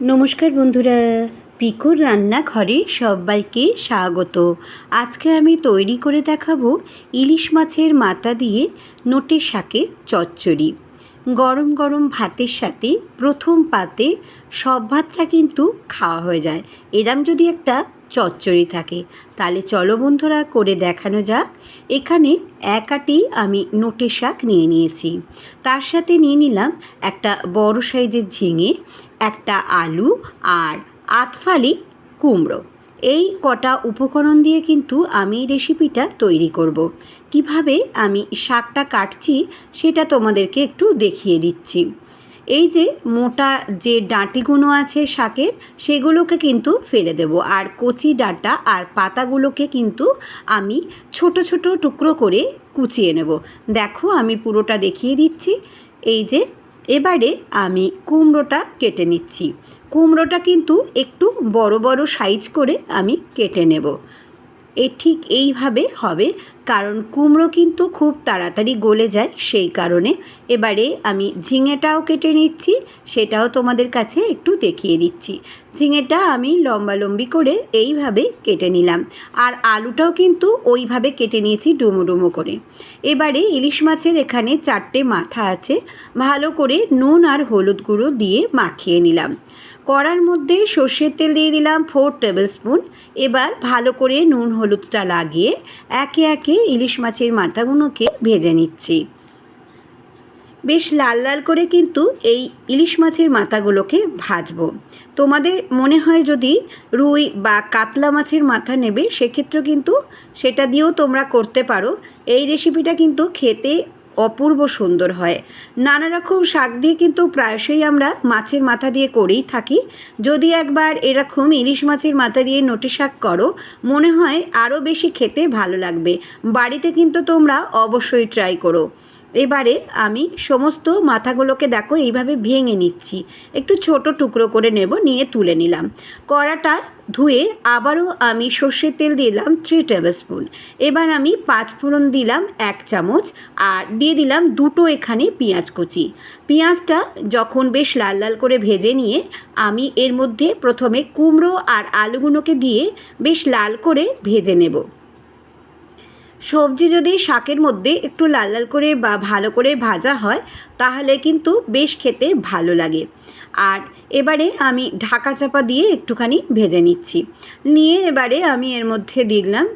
নমস্কার বন্ধুরা, পিকুর রান্নাঘরে সবাইকে স্বাগত। আজকে আমি তৈরি করে দেখাবো ইলিশ মাছের মাথা দিয়ে নোটে শাকের চচ্চড়ি। গরম গরম ভাতের সাথে প্রথম পাতে সব ভাতটা কিন্তু খাওয়া হয়ে যায় এরম যদি একটা চচ্চড়ি থাকে। তাহলে চলো বন্ধুরা করে দেখানো যাক। এখানে এক আটি আমি নোটে শাক নিয়ে নিয়েছি, তার সাথে নিয়ে নিলাম একটা বড় সাইজের ঝিঙে, একটা আলু আর আধফালি কুমড়ো। এই কটা উপকরণ দিয়ে কিন্তু আমি এই রেসিপিটা তৈরি করব। কিভাবে আমি শাকটা কাটছি সেটা তোমাদেরকে একটু দেখিয়ে দিচ্ছি। এই যে মোটা যে ডাঁটিগুলো আছে শাকের, সেগুলোকে কিন্তু ফেলে দেব, আর কচি ডাঁটা আর পাতাগুলোকে কিন্তু আমি ছোট ছোট টুকরো করে কুচিয়ে নেব। দেখো আমি পুরোটা দেখিয়ে দিচ্ছি। এই যে এবারে আমি কুমড়োটা কেটে নিচ্ছি। কুমড়োটা কিন্তু একটু বড় বড় সাইজ করে আমি কেটে নেব। ঠিক এইভাবে হবে, কারণ কুমড়ো কিন্তু খুব তাড়াতাড়ি গলে যায়, সেই কারণে। এবারে আমি ঝিঙেটাও কেটে নিচ্ছি, সেটাও তোমাদের কাছে একটু দেখিয়ে দিচ্ছি। ঝিঙেটা আমি লম্বালম্বি করে এইভাবে কেটে নিলাম, আর আলুটাও কিন্তু ওইভাবে কেটে নিয়েছি ডুমো ডুমো করে। এবারে ইলিশ মাছের এখানে 4টে মাথা আছে, ভালো করে নুন আর হলুদ গুঁড়ো দিয়ে মাখিয়ে নিলাম। কড়ার মধ্যে সর্ষের তেল দিয়ে দিলাম 4 টেবিল স্পুন। এবার ভালো করে নুন হলুদটা লাগিয়ে একে একে ইলিশ মাছের মাথাগুলোকে ভেজে নিচ্ছি। বেশ লাল লাল করে কিন্তু এই ইলিশ মাছের মাথাগুলোকে ভাজবো। তোমাদের মনে হয় যদি রুই বা কাতলা মাছের মাথা নেবে, সেক্ষেত্রে কিন্তু সেটা দিয়েও তোমরা করতে পারো। এই রেসিপিটা কিন্তু খেতে অপূর্ব সুন্দর হয়। নানা রকম শাক দিয়ে কিন্তু প্রায়শই আমরা মাছের মাথা দিয়ে করেই থাকি। যদি একবার এরকম ইলিশ মাছের মাথা দিয়ে নোটে শাক করো, মনে হয় আরও বেশি খেতে ভালো লাগবে। বাড়িতে কিন্তু তোমরা অবশ্যই ট্রাই করো। এবারে আমি সমস্ত মাথাগুলোকে দেখো এইভাবে ভেঙে নিচ্ছি, একটু ছোট টুকরো করে নেব, নিয়ে তুলে নিলাম। কড়াটা ধুয়ে আবারও আমি সর্ষের তেল দিলাম 3 টেবিল স্পুন। এবার আমি 5 ফোড়ন দিলাম 1 চামচ, আর দিয়ে দিলাম দুটো এখানে পেঁয়াজ কুচি। পেঁয়াজটা যখন বেশ লাল লাল করে ভেজে নিয়ে আমি এর মধ্যে প্রথমে কুমড়ো আর আলুগুলোকে দিয়ে বেশ লাল করে ভেজে নেব। সবজি যদি শাকের মধ্যে একটু লাল লাল করে বা ভালো করে ভাজা হয়, তাহলে কিন্তু বেশ খেতে ভালো লাগে। আর এবারে আমি ঢাকা চাপা দিয়ে একটুখানি ভেজে নিচ্ছি। নিয়ে এবারে আমি এর মধ্যে দিলাম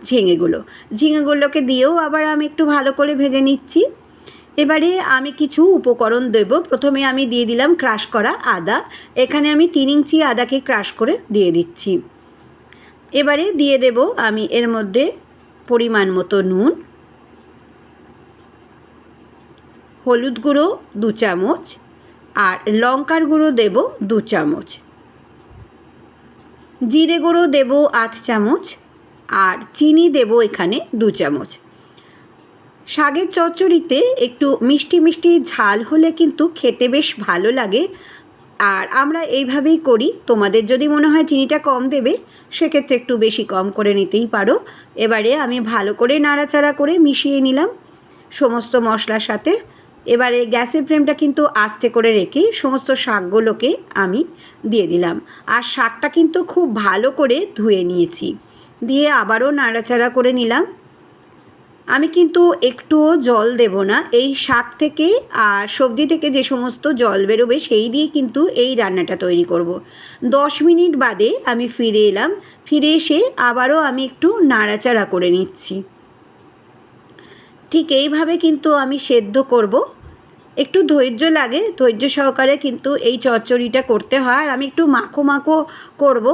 ঝিঙেগুলোকে দিয়েও আবার আমি একটু ভালো করে ভেজে নিচ্ছি। এবারে আমি কিছু উপকরণ দেব। প্রথমে আমি দিয়ে দিলাম ক্রাশ করা আদা। এখানে আমি 3 ইঞ্চি আদাকে ক্রাশ করে দিয়ে দিচ্ছি। এবারে দিয়ে দেব আমি এর মধ্যে পরিমাণ মতো নুন, হলুদ গুঁড়ো 2 চামচ, আর লঙ্কার গুঁড়ো দেব 2 চামচ, জিরে গুঁড়ো দেব 8 চামচ, আর চিনি দেব এখানে 2 চামচ। শাকের চচ্চড়িতে একটু মিষ্টি মিষ্টি ঝাল হলে কিন্তু খেতে বেশ ভালো লাগে, আর আমরা এইভাবেই করি। তোমাদের যদি মনে হয় চিনিটা কম দেবে, সেক্ষেত্রে একটু বেশি কম করে নিতেই পারো। এবারে আমি ভালো করে নাড়াচাড়া করে মিশিয়ে নিলাম সমস্ত মশলার সাথে। এবারে গ্যাসের ফ্লেমটা কিন্তু আস্তে করে রেখে সমস্ত শাকগুলোকে আমি দিয়ে দিলাম, আর শাকটা কিন্তু খুব ভালো করে ধুয়ে নিয়েছি। দিয়ে আবারও নাড়াচাড়া করে নিলাম। আমি কিন্তু একটুও জল দেব না। এই শাক থেকে আর সবজি থেকে যে সমস্ত জল বেরোবে সেই দিয়ে কিন্তু এই রান্নাটা তৈরি করব। 10 মিনিট বাদে আমি ফিরে এলাম। ফিরে এসে আবারও আমি একটু নাড়াচাড়া করে নিচ্ছি। ঠিক এইভাবে কিন্তু আমি সেদ্ধ করব। একটু ধৈর্য লাগে, ধৈর্য সহকারে কিন্তু এই চচ্চড়িটা করতে হয়। আর আমি একটু মাখো মাখো করব।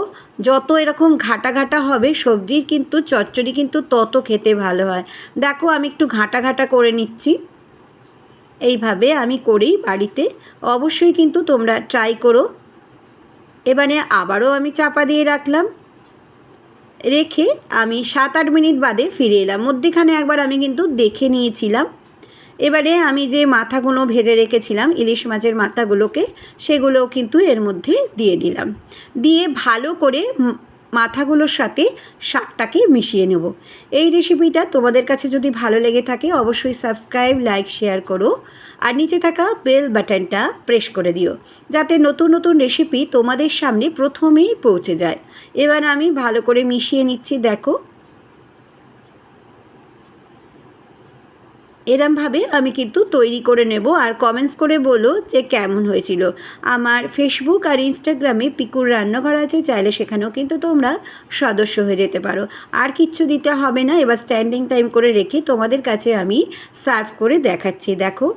যত এরকম ঘাটা ঘাটা হবে সবজির কিন্তু চচ্চড়ি কিন্তু তত খেতে ভালো হয়। দেখো আমি একটু ঘাটা ঘাটা করে নিচ্ছি। এইভাবে আমি করি বাড়িতে, অবশ্যই কিন্তু তোমরা ট্রাই করো। এবারে আবারও আমি চাপা দিয়ে রাখলাম। রেখে আমি 7-8 মিনিট বাদে ফিরে এলাম। মধ্যেখানে একবার আমি কিন্তু দেখে নিয়েছিলাম। এবারে আমি যে মাথাগুলো ভেজে রেখেছিলাম ইলিশ মাছের মাথাগুলোকে, সেগুলোও কিন্তু এর মধ্যে দিয়ে দিলাম। দিয়ে ভালো করে মাথাগুলোর সাথে শাকটাকে মিশিয়ে নেব। এই রেসিপিটা তোমাদের কাছে যদি ভালো লেগে থাকে অবশ্যই সাবস্ক্রাইব, লাইক, শেয়ার করো আর নিচে থাকা বেল বাটনটা প্রেস করে দিও, যাতে নতুন নতুন রেসিপি তোমাদের সামনে প্রথমেই পৌঁছে যায়। এবার আমি ভালো করে মিশিয়ে নিচ্ছি। দেখো, এরমভাবে আমি কিন্তু তৈরি করে নেব। আর কমেন্টস করে বলো যে কেমন হয়েছিল। আমার ফেসবুক আর ইনস্টাগ্রামে পিকুর রান্নাঘর আছে, চাইলে সেখানেও কিন্তু তোমরা সদস্য হয়ে যেতে পারো। আর কিচ্ছু দিতে হবে না। এবার স্ট্যান্ডিং টাইম করে রেখে তোমাদের কাছে আমি সার্ভ করে দেখাচ্ছি। দেখো,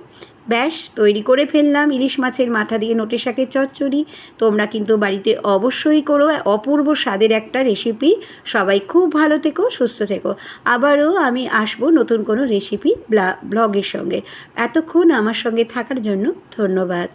ব্যাস তৈরি করে ফেললাম ইলিশ মাছের মাথা দিয়ে নোটে শাকের চচ্চড়ি। তোমরা কিন্তু বাড়িতে অবশ্যই করো, অপূর্ব স্বাদের একটা রেসিপি। সবাই খুব ভালো থেকো, সুস্থ থেকো। আবারও আমি আসবো নতুন কোনো রেসিপি ব্লগের সঙ্গে। এতক্ষণ আমার সঙ্গে থাকার জন্য ধন্যবাদ।